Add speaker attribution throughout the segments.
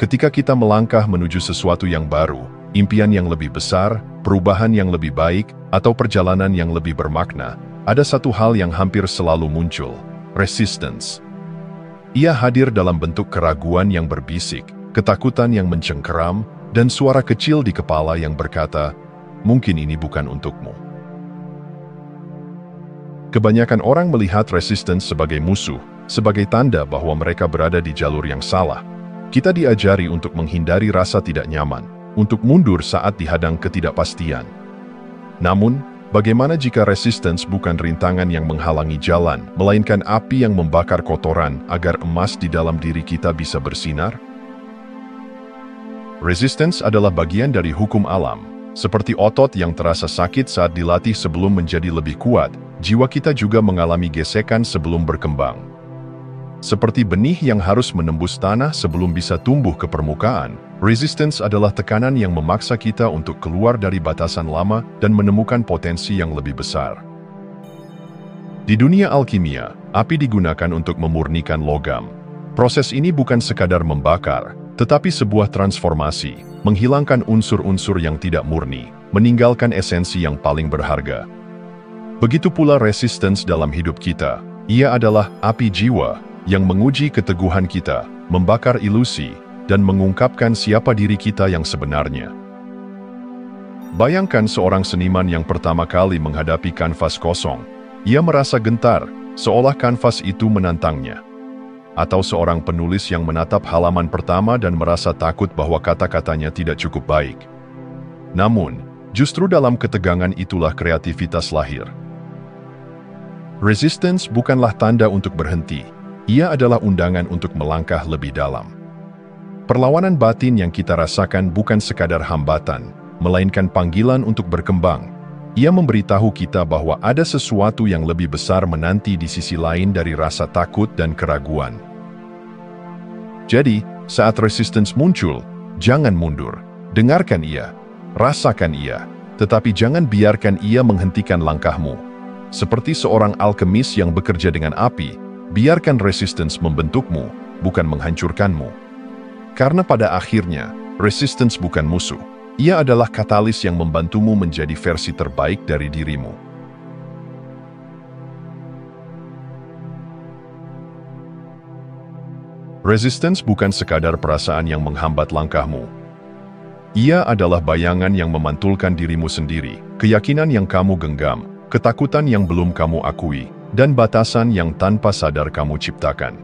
Speaker 1: Ketika kita melangkah menuju sesuatu yang baru, impian yang lebih besar, perubahan yang lebih baik, atau perjalanan yang lebih bermakna, ada satu hal yang hampir selalu muncul: resistance. Ia hadir dalam bentuk keraguan yang berbisik, ketakutan yang mencengkeram, dan suara kecil di kepala yang berkata, "Mungkin ini bukan untukmu." Kebanyakan orang melihat resistance sebagai musuh, sebagai tanda bahwa mereka berada di jalur yang salah. Kita diajari untuk menghindari rasa tidak nyaman, untuk mundur saat dihadang ketidakpastian. Namun, bagaimana jika resistance bukan rintangan yang menghalangi jalan, melainkan api yang membakar kotoran agar emas di dalam diri kita bisa bersinar? Resistance adalah bagian dari hukum alam. Seperti otot yang terasa sakit saat dilatih sebelum menjadi lebih kuat, jiwa kita juga mengalami gesekan sebelum berkembang. Seperti benih yang harus menembus tanah sebelum bisa tumbuh ke permukaan, resistance adalah tekanan yang memaksa kita untuk keluar dari batasan lama dan menemukan potensi yang lebih besar. Di dunia alkimia, api digunakan untuk memurnikan logam. Proses ini bukan sekadar membakar, tetapi sebuah transformasi, menghilangkan unsur-unsur yang tidak murni, meninggalkan esensi yang paling berharga. Begitu pula resistance dalam hidup kita. Ia adalah api jiwa yang menguji keteguhan kita, membakar ilusi, dan mengungkapkan siapa diri kita yang sebenarnya. Bayangkan seorang seniman yang pertama kali menghadapi kanvas kosong. Ia merasa gentar, seolah kanvas itu menantangnya. Atau seorang penulis yang menatap halaman pertama dan merasa takut bahwa kata-katanya tidak cukup baik. Namun, justru dalam ketegangan itulah kreativitas lahir. Resistance bukanlah tanda untuk berhenti. Ia adalah undangan untuk melangkah lebih dalam. Perlawanan batin yang kita rasakan bukan sekadar hambatan, melainkan panggilan untuk berkembang. Ia memberitahu kita bahwa ada sesuatu yang lebih besar menanti di sisi lain dari rasa takut dan keraguan. Jadi, saat resistance muncul, jangan mundur. Dengarkan ia, rasakan ia, tetapi jangan biarkan ia menghentikan langkahmu. Seperti seorang alkemis yang bekerja dengan api, biarkan resistance membentukmu, bukan menghancurkanmu. Karena pada akhirnya, resistance bukan musuh. Ia adalah katalis yang membantumu menjadi versi terbaik dari dirimu. Resistance bukan sekadar perasaan yang menghambat langkahmu. Ia adalah bayangan yang memantulkan dirimu sendiri, keyakinan yang kamu genggam, ketakutan yang belum kamu akui, dan batasan yang tanpa sadar kamu ciptakan.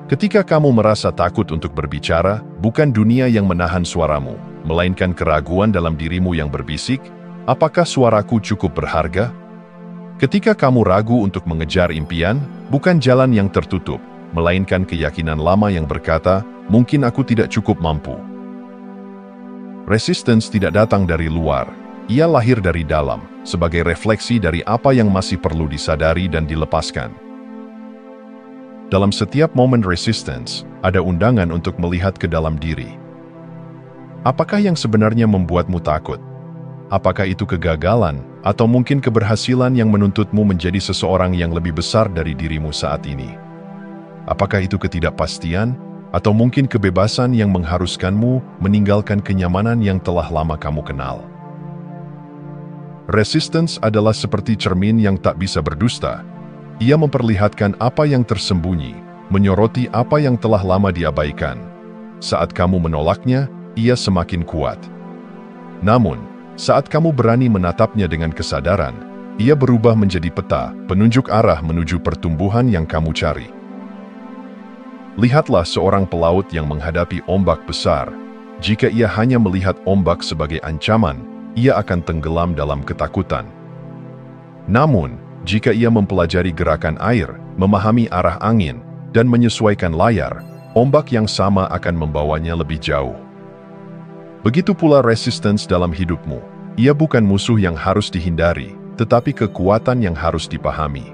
Speaker 1: Ketika kamu merasa takut untuk berbicara, bukan dunia yang menahan suaramu, melainkan keraguan dalam dirimu yang berbisik, "Apakah suaraku cukup berharga?" Ketika kamu ragu untuk mengejar impian, bukan jalan yang tertutup, melainkan keyakinan lama yang berkata, "Mungkin aku tidak cukup mampu." Resistance tidak datang dari luar. Ia lahir dari dalam, sebagai refleksi dari apa yang masih perlu disadari dan dilepaskan. Dalam setiap momen resistance, ada undangan untuk melihat ke dalam diri. Apakah yang sebenarnya membuatmu takut? Apakah itu kegagalan, atau mungkin keberhasilan yang menuntutmu menjadi seseorang yang lebih besar dari dirimu saat ini? Apakah itu ketidakpastian, atau mungkin kebebasan yang mengharuskanmu meninggalkan kenyamanan yang telah lama kamu kenal? Resistance adalah seperti cermin yang tak bisa berdusta. Ia memperlihatkan apa yang tersembunyi, menyoroti apa yang telah lama diabaikan. Saat kamu menolaknya, ia semakin kuat. Namun, saat kamu berani menatapnya dengan kesadaran, ia berubah menjadi peta, penunjuk arah menuju pertumbuhan yang kamu cari. Lihatlah seorang pelaut yang menghadapi ombak besar. Jika ia hanya melihat ombak sebagai ancaman, ia akan tenggelam dalam ketakutan. Namun, jika ia mempelajari gerakan air, memahami arah angin, dan menyesuaikan layar, ombak yang sama akan membawanya lebih jauh. Begitu pula resistance dalam hidupmu. Ia bukan musuh yang harus dihindari, tetapi kekuatan yang harus dipahami.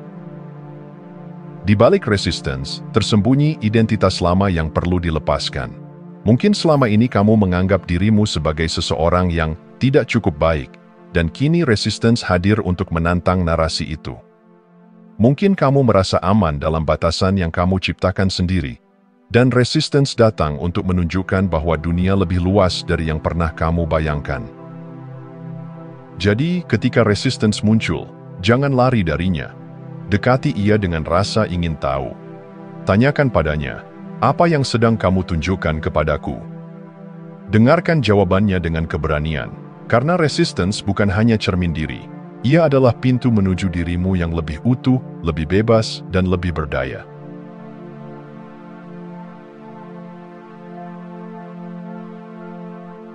Speaker 1: Di balik resistance, tersembunyi identitas lama yang perlu dilepaskan. Mungkin selama ini kamu menganggap dirimu sebagai seseorang yang tidak cukup baik, dan kini resistance hadir untuk menantang narasi itu. Mungkin kamu merasa aman dalam batasan yang kamu ciptakan sendiri. Dan resistance datang untuk menunjukkan bahwa dunia lebih luas dari yang pernah kamu bayangkan. Jadi, ketika resistance muncul, jangan lari darinya. Dekati ia dengan rasa ingin tahu. Tanyakan padanya, apa yang sedang kamu tunjukkan kepadaku? Dengarkan jawabannya dengan keberanian, karena resistance bukan hanya cermin diri. Ia adalah pintu menuju dirimu yang lebih utuh, lebih bebas, dan lebih berdaya.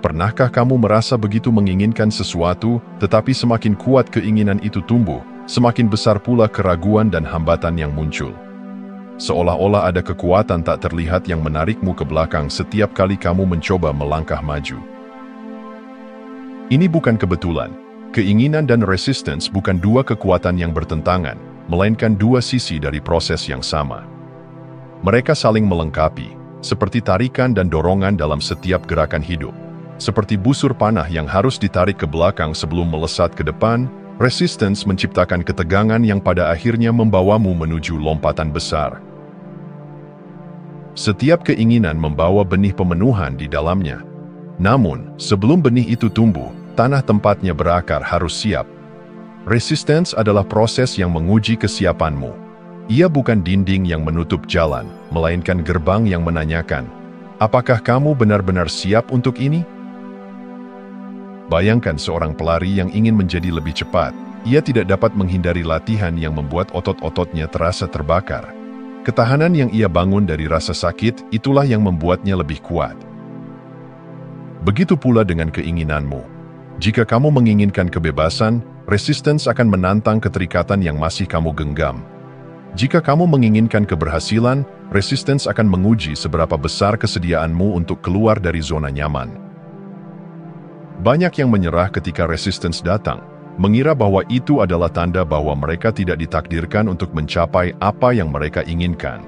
Speaker 1: Pernahkah kamu merasa begitu menginginkan sesuatu, tetapi semakin kuat keinginan itu tumbuh, semakin besar pula keraguan dan hambatan yang muncul? Seolah-olah ada kekuatan tak terlihat yang menarikmu ke belakang setiap kali kamu mencoba melangkah maju. Ini bukan kebetulan. Keinginan dan resistance bukan dua kekuatan yang bertentangan, melainkan dua sisi dari proses yang sama. Mereka saling melengkapi, seperti tarikan dan dorongan dalam setiap gerakan hidup. Seperti busur panah yang harus ditarik ke belakang sebelum melesat ke depan, resistance menciptakan ketegangan yang pada akhirnya membawamu menuju lompatan besar. Setiap keinginan membawa benih pemenuhan di dalamnya. Namun, sebelum benih itu tumbuh, tanah tempatnya berakar harus siap. Resistance adalah proses yang menguji kesiapanmu. Ia bukan dinding yang menutup jalan, melainkan gerbang yang menanyakan, apakah kamu benar-benar siap untuk ini? Bayangkan seorang pelari yang ingin menjadi lebih cepat. Ia tidak dapat menghindari latihan yang membuat otot-ototnya terasa terbakar. Ketahanan yang ia bangun dari rasa sakit, itulah yang membuatnya lebih kuat. Begitu pula dengan keinginanmu. Jika kamu menginginkan kebebasan, resistance akan menantang keterikatan yang masih kamu genggam. Jika kamu menginginkan keberhasilan, resistance akan menguji seberapa besar kesediaanmu untuk keluar dari zona nyaman. Banyak yang menyerah ketika resistance datang, mengira bahwa itu adalah tanda bahwa mereka tidak ditakdirkan untuk mencapai apa yang mereka inginkan.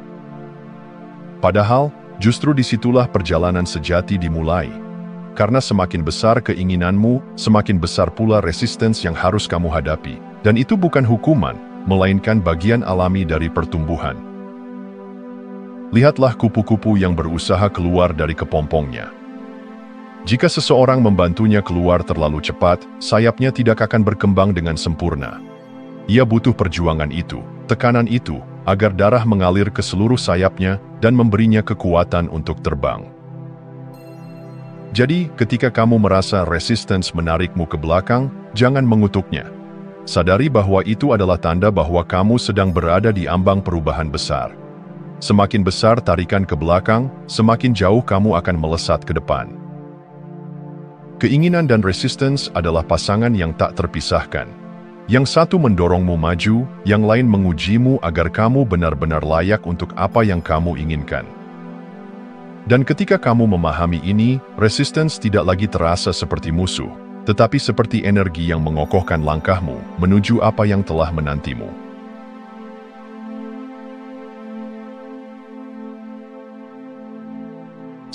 Speaker 1: Padahal, justru disitulah perjalanan sejati dimulai. Karena semakin besar keinginanmu, semakin besar pula resistance yang harus kamu hadapi. Dan itu bukan hukuman, melainkan bagian alami dari pertumbuhan. Lihatlah kupu-kupu yang berusaha keluar dari kepompongnya. Jika seseorang membantunya keluar terlalu cepat, sayapnya tidak akan berkembang dengan sempurna. Ia butuh perjuangan itu, tekanan itu, agar darah mengalir ke seluruh sayapnya dan memberinya kekuatan untuk terbang. Jadi, ketika kamu merasa resistance menarikmu ke belakang, jangan mengutuknya. Sadari bahwa itu adalah tanda bahwa kamu sedang berada di ambang perubahan besar. Semakin besar tarikan ke belakang, semakin jauh kamu akan melesat ke depan. Keinginan dan resistance adalah pasangan yang tak terpisahkan. Yang satu mendorongmu maju, yang lain mengujimu agar kamu benar-benar layak untuk apa yang kamu inginkan. Dan ketika kamu memahami ini, resistance tidak lagi terasa seperti musuh, tetapi seperti energi yang mengokohkan langkahmu menuju apa yang telah menantimu.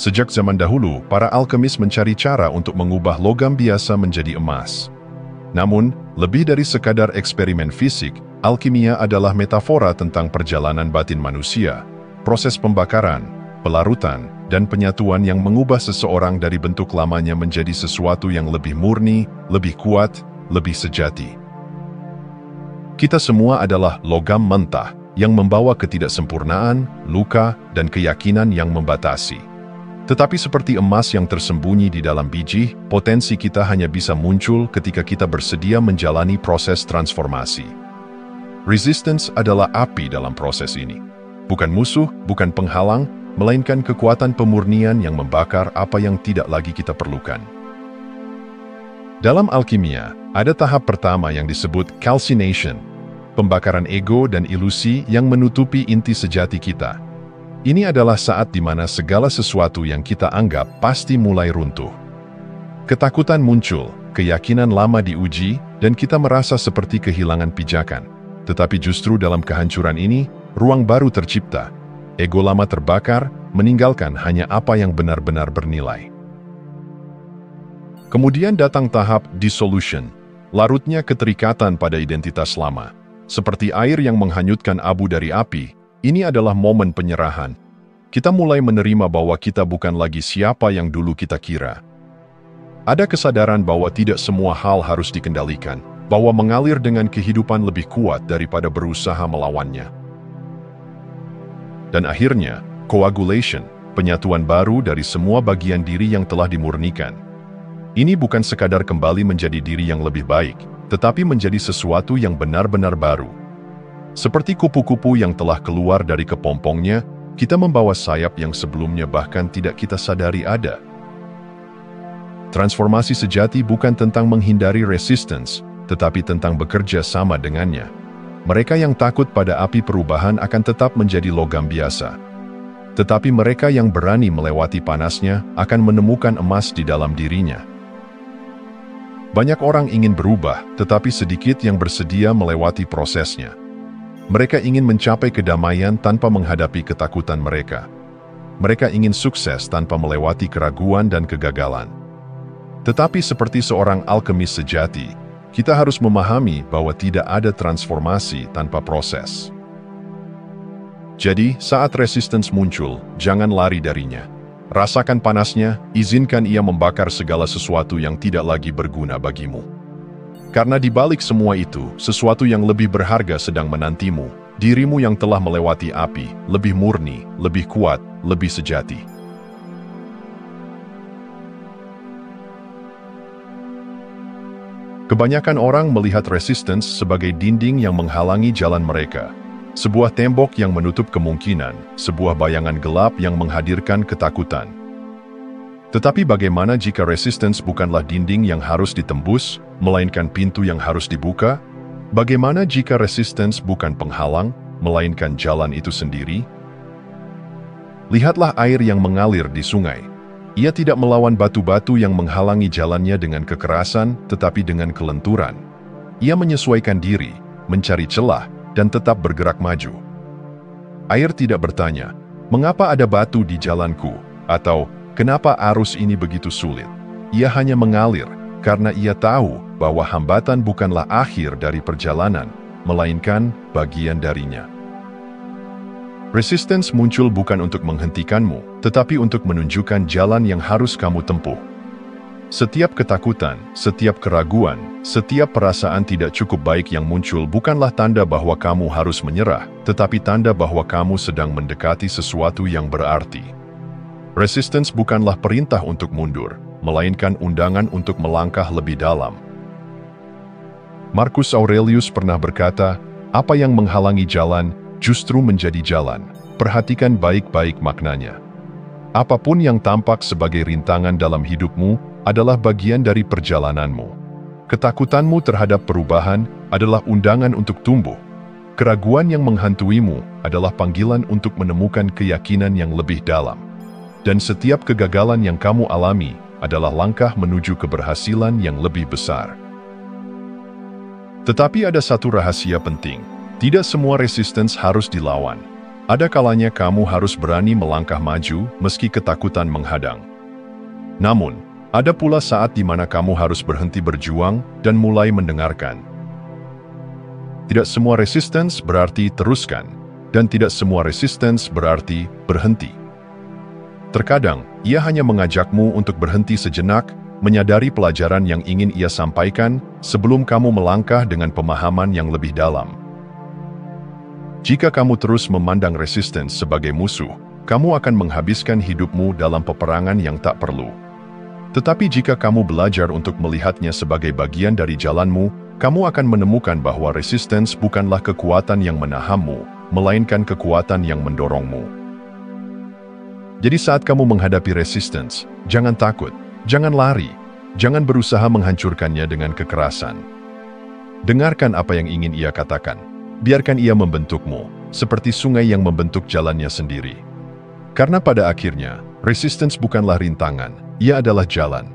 Speaker 1: Sejak zaman dahulu, para alkemis mencari cara untuk mengubah logam biasa menjadi emas. Namun, lebih dari sekadar eksperimen fisik, alkimia adalah metafora tentang perjalanan batin manusia, proses pembakaran, pelarutan, dan penyatuan yang mengubah seseorang dari bentuk lamanya menjadi sesuatu yang lebih murni, lebih kuat, lebih sejati. Kita semua adalah logam mentah yang membawa ketidaksempurnaan, luka, dan keyakinan yang membatasi. Tetapi seperti emas yang tersembunyi di dalam biji, potensi kita hanya bisa muncul ketika kita bersedia menjalani proses transformasi. Resistance adalah api dalam proses ini. Bukan musuh, bukan penghalang, melainkan kekuatan pemurnian yang membakar apa yang tidak lagi kita perlukan. Dalam alkimia, ada tahap pertama yang disebut calcination, pembakaran ego dan ilusi yang menutupi inti sejati kita. Ini adalah saat di mana segala sesuatu yang kita anggap pasti mulai runtuh. Ketakutan muncul, keyakinan lama diuji, dan kita merasa seperti kehilangan pijakan. Tetapi justru dalam kehancuran ini, ruang baru tercipta. Ego lama terbakar, meninggalkan hanya apa yang benar-benar bernilai. Kemudian datang tahap dissolution, larutnya keterikatan pada identitas lama. Seperti air yang menghanyutkan abu dari api, ini adalah momen penyerahan. kita mulai menerima bahwa kita bukan lagi siapa yang dulu kita kira. Ada kesadaran bahwa tidak semua hal harus dikendalikan, bahwa mengalir dengan kehidupan lebih kuat daripada berusaha melawannya. Dan akhirnya, coagulation, penyatuan baru dari semua bagian diri yang telah dimurnikan. Ini bukan sekadar kembali menjadi diri yang lebih baik, tetapi menjadi sesuatu yang benar-benar baru. Seperti kupu-kupu yang telah keluar dari kepompongnya, kita membawa sayap yang sebelumnya bahkan tidak kita sadari ada. Transformasi sejati bukan tentang menghindari resistance, tetapi tentang bekerja sama dengannya. Mereka yang takut pada api perubahan akan tetap menjadi logam biasa. Tetapi mereka yang berani melewati panasnya akan menemukan emas di dalam dirinya. Banyak orang ingin berubah, tetapi sedikit yang bersedia melewati prosesnya. Mereka ingin mencapai kedamaian tanpa menghadapi ketakutan mereka. Mereka ingin sukses tanpa melewati keraguan dan kegagalan. Tetapi seperti seorang alkemis sejati, kita harus memahami bahwa tidak ada transformasi tanpa proses. Jadi, saat resistance muncul, jangan lari darinya. Rasakan panasnya, izinkan ia membakar segala sesuatu yang tidak lagi berguna bagimu. Karena di balik semua itu, sesuatu yang lebih berharga sedang menantimu, dirimu yang telah melewati api, lebih murni, lebih kuat, lebih sejati. Kebanyakan orang melihat resistance sebagai dinding yang menghalangi jalan mereka. Sebuah tembok yang menutup kemungkinan, sebuah bayangan gelap yang menghadirkan ketakutan. Tetapi bagaimana jika resistance bukanlah dinding yang harus ditembus, melainkan pintu yang harus dibuka? Bagaimana jika resistance bukan penghalang, melainkan jalan itu sendiri? Lihatlah air yang mengalir di sungai. Ia tidak melawan batu-batu yang menghalangi jalannya dengan kekerasan, tetapi dengan kelenturan. Ia menyesuaikan diri, mencari celah, dan tetap bergerak maju. Air tidak bertanya, "Mengapa ada batu di jalanku?" atau "Kenapa arus ini begitu sulit?" Ia hanya mengalir, karena ia tahu bahwa hambatan bukanlah akhir dari perjalanan, melainkan bagian darinya. Resistance muncul bukan untuk menghentikanmu, tetapi untuk menunjukkan jalan yang harus kamu tempuh. Setiap ketakutan, setiap keraguan, setiap perasaan tidak cukup baik yang muncul bukanlah tanda bahwa kamu harus menyerah, tetapi tanda bahwa kamu sedang mendekati sesuatu yang berarti. Resistance bukanlah perintah untuk mundur, melainkan undangan untuk melangkah lebih dalam. Marcus Aurelius pernah berkata, "Apa yang menghalangi jalan, justru menjadi jalan. Perhatikan baik-baik maknanya." Apapun yang tampak sebagai rintangan dalam hidupmu adalah bagian dari perjalananmu. Ketakutanmu terhadap perubahan adalah undangan untuk tumbuh. Keraguan yang menghantuimu adalah panggilan untuk menemukan keyakinan yang lebih dalam. Dan setiap kegagalan yang kamu alami adalah langkah menuju keberhasilan yang lebih besar. Tetapi ada satu rahasia penting. Tidak semua resistance harus dilawan. Ada kalanya kamu harus berani melangkah maju meski ketakutan menghadang. Namun, ada pula saat di mana kamu harus berhenti berjuang dan mulai mendengarkan. Tidak semua resistance berarti teruskan, dan tidak semua resistance berarti berhenti. Terkadang, ia hanya mengajakmu untuk berhenti sejenak, menyadari pelajaran yang ingin ia sampaikan, sebelum kamu melangkah dengan pemahaman yang lebih dalam. Jika kamu terus memandang resistance sebagai musuh, kamu akan menghabiskan hidupmu dalam peperangan yang tak perlu. Tetapi jika kamu belajar untuk melihatnya sebagai bagian dari jalanmu, kamu akan menemukan bahwa resistance bukanlah kekuatan yang menahanmu, melainkan kekuatan yang mendorongmu. Jadi saat kamu menghadapi resistance, jangan takut, jangan lari, jangan berusaha menghancurkannya dengan kekerasan. Dengarkan apa yang ingin ia katakan. Biarkan ia membentukmu, seperti sungai yang membentuk jalannya sendiri. Karena pada akhirnya, resistance bukanlah rintangan, ia adalah jalan.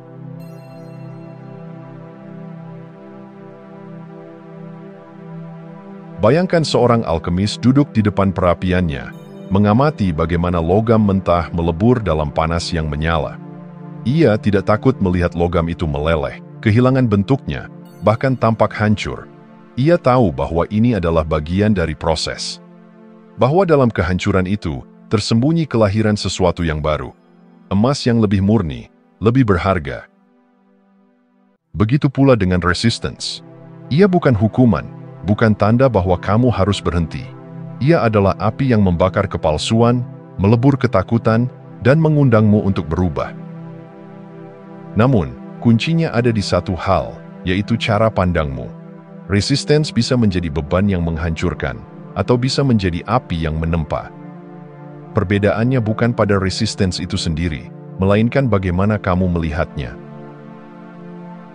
Speaker 1: Bayangkan seorang alkemis duduk di depan perapiannya, mengamati bagaimana logam mentah melebur dalam panas yang menyala. Ia tidak takut melihat logam itu meleleh, kehilangan bentuknya, bahkan tampak hancur. Ia tahu bahwa ini adalah bagian dari proses. Bahwa dalam kehancuran itu, tersembunyi kelahiran sesuatu yang baru. Emas yang lebih murni, lebih berharga. Begitu pula dengan resistance. Ia bukan hukuman, bukan tanda bahwa kamu harus berhenti. Ia adalah api yang membakar kepalsuan, melebur ketakutan, dan mengundangmu untuk berubah. Namun, kuncinya ada di satu hal, yaitu cara pandangmu. Resistance bisa menjadi beban yang menghancurkan, atau bisa menjadi api yang menempa. Perbedaannya bukan pada resistance itu sendiri, melainkan bagaimana kamu melihatnya.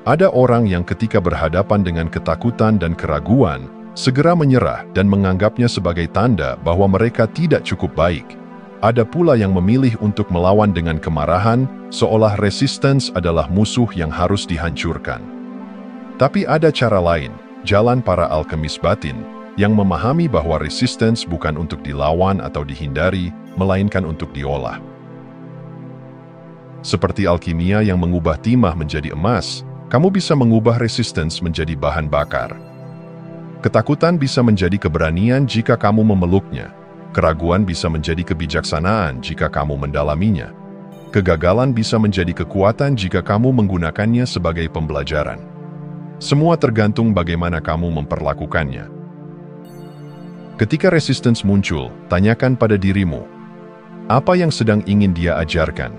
Speaker 1: Ada orang yang ketika berhadapan dengan ketakutan dan keraguan, segera menyerah dan menganggapnya sebagai tanda bahwa mereka tidak cukup baik. Ada pula yang memilih untuk melawan dengan kemarahan, seolah resistance adalah musuh yang harus dihancurkan. Tapi ada cara lain, jalan para alkemis batin, yang memahami bahwa resistance bukan untuk dilawan atau dihindari, melainkan untuk diolah. Seperti alkimia yang mengubah timah menjadi emas, kamu bisa mengubah resistance menjadi bahan bakar. Ketakutan bisa menjadi keberanian jika kamu memeluknya. Keraguan bisa menjadi kebijaksanaan jika kamu mendalaminya. Kegagalan bisa menjadi kekuatan jika kamu menggunakannya sebagai pembelajaran. Semua tergantung bagaimana kamu memperlakukannya. Ketika resistance muncul, tanyakan pada dirimu, apa yang sedang ingin dia ajarkan?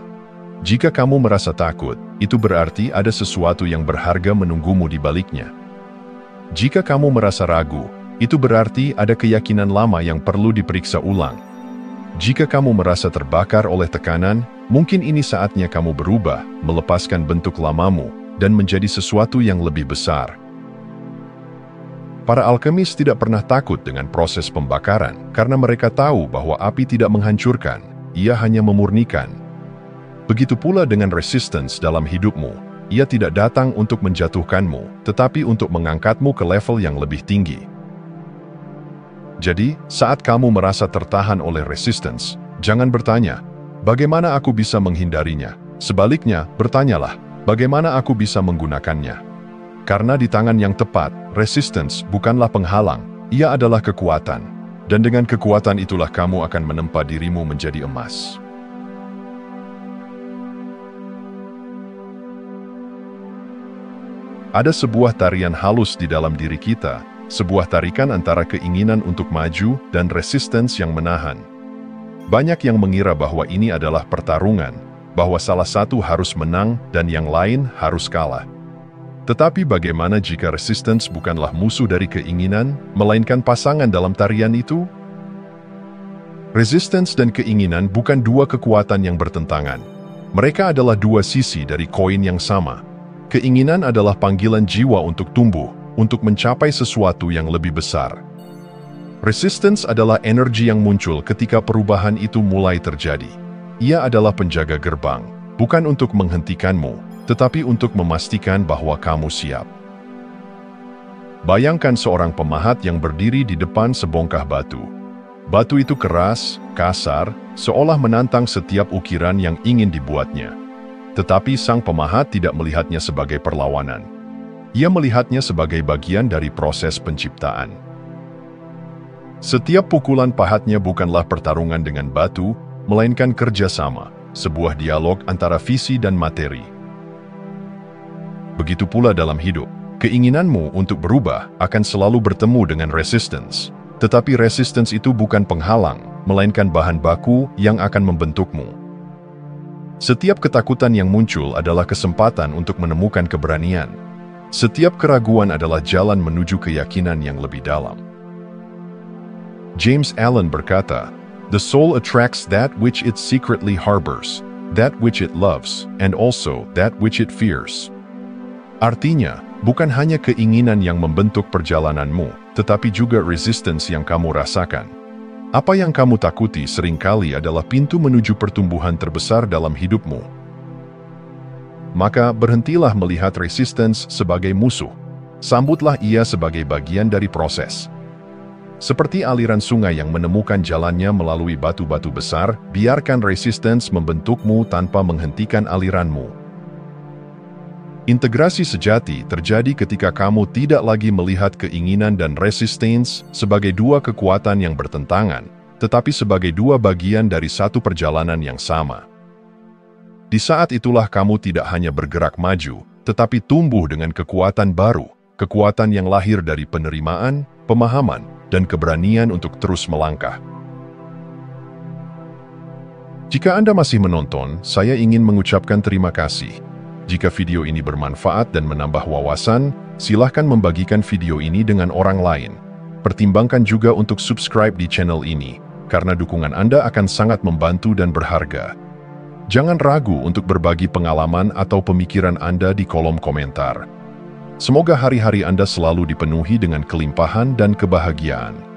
Speaker 1: Jika kamu merasa takut, itu berarti ada sesuatu yang berharga menunggumu di baliknya. Jika kamu merasa ragu, itu berarti ada keyakinan lama yang perlu diperiksa ulang. Jika kamu merasa terbakar oleh tekanan, mungkin ini saatnya kamu berubah, melepaskan bentuk lamamu, dan menjadi sesuatu yang lebih besar. Para alkemis tidak pernah takut dengan proses pembakaran, karena mereka tahu bahwa api tidak menghancurkan, ia hanya memurnikan. Begitu pula dengan resistance dalam hidupmu, ia tidak datang untuk menjatuhkanmu, tetapi untuk mengangkatmu ke level yang lebih tinggi. Jadi, saat kamu merasa tertahan oleh resistance, jangan bertanya, bagaimana aku bisa menghindarinya? Sebaliknya, bertanyalah, bagaimana aku bisa menggunakannya? Karena di tangan yang tepat, resistance bukanlah penghalang, ia adalah kekuatan. Dan dengan kekuatan itulah kamu akan menempa dirimu menjadi emas. Ada sebuah tarian halus di dalam diri kita, sebuah tarikan antara keinginan untuk maju dan resistance yang menahan. Banyak yang mengira bahwa ini adalah pertarungan, bahwa salah satu harus menang dan yang lain harus kalah. Tetapi bagaimana jika resistance bukanlah musuh dari keinginan, melainkan pasangan dalam tarian itu? Resistance dan keinginan bukan dua kekuatan yang bertentangan. Mereka adalah dua sisi dari koin yang sama. Keinginan adalah panggilan jiwa untuk tumbuh, untuk mencapai sesuatu yang lebih besar. Resistance adalah energi yang muncul ketika perubahan itu mulai terjadi. Ia adalah penjaga gerbang, bukan untuk menghentikanmu, tetapi untuk memastikan bahwa kamu siap. Bayangkan seorang pemahat yang berdiri di depan sebongkah batu. Batu itu keras, kasar, seolah menantang setiap ukiran yang ingin dibuatnya. Tetapi sang pemahat tidak melihatnya sebagai perlawanan. Ia melihatnya sebagai bagian dari proses penciptaan. Setiap pukulan pahatnya bukanlah pertarungan dengan batu, melainkan kerjasama, sebuah dialog antara visi dan materi. Begitu pula dalam hidup, keinginanmu untuk berubah akan selalu bertemu dengan resistance. Tetapi resistance itu bukan penghalang, melainkan bahan baku yang akan membentukmu. Setiap ketakutan yang muncul adalah kesempatan untuk menemukan keberanian. Setiap keraguan adalah jalan menuju keyakinan yang lebih dalam. James Allen berkata, "The soul attracts that which it secretly harbors, that which it loves, and also that which it fears." Artinya, bukan hanya keinginan yang membentuk perjalananmu, tetapi juga resistance yang kamu rasakan. Apa yang kamu takuti seringkali adalah pintu menuju pertumbuhan terbesar dalam hidupmu. Maka berhentilah melihat resistance sebagai musuh. Sambutlah ia sebagai bagian dari proses. Seperti aliran sungai yang menemukan jalannya melalui batu-batu besar, biarkan resistance membentukmu tanpa menghentikan aliranmu. Integrasi sejati terjadi ketika kamu tidak lagi melihat keinginan dan resistance sebagai dua kekuatan yang bertentangan, tetapi sebagai dua bagian dari satu perjalanan yang sama. Di saat itulah kamu tidak hanya bergerak maju, tetapi tumbuh dengan kekuatan baru, kekuatan yang lahir dari penerimaan, pemahaman, dan keberanian untuk terus melangkah. Jika Anda masih menonton, saya ingin mengucapkan terima kasih. Jika video ini bermanfaat dan menambah wawasan, silahkan membagikan video ini dengan orang lain. Pertimbangkan juga untuk subscribe di channel ini, karena dukungan Anda akan sangat membantu dan berharga. Jangan ragu untuk berbagi pengalaman atau pemikiran Anda di kolom komentar. Semoga hari-hari Anda selalu dipenuhi dengan kelimpahan dan kebahagiaan.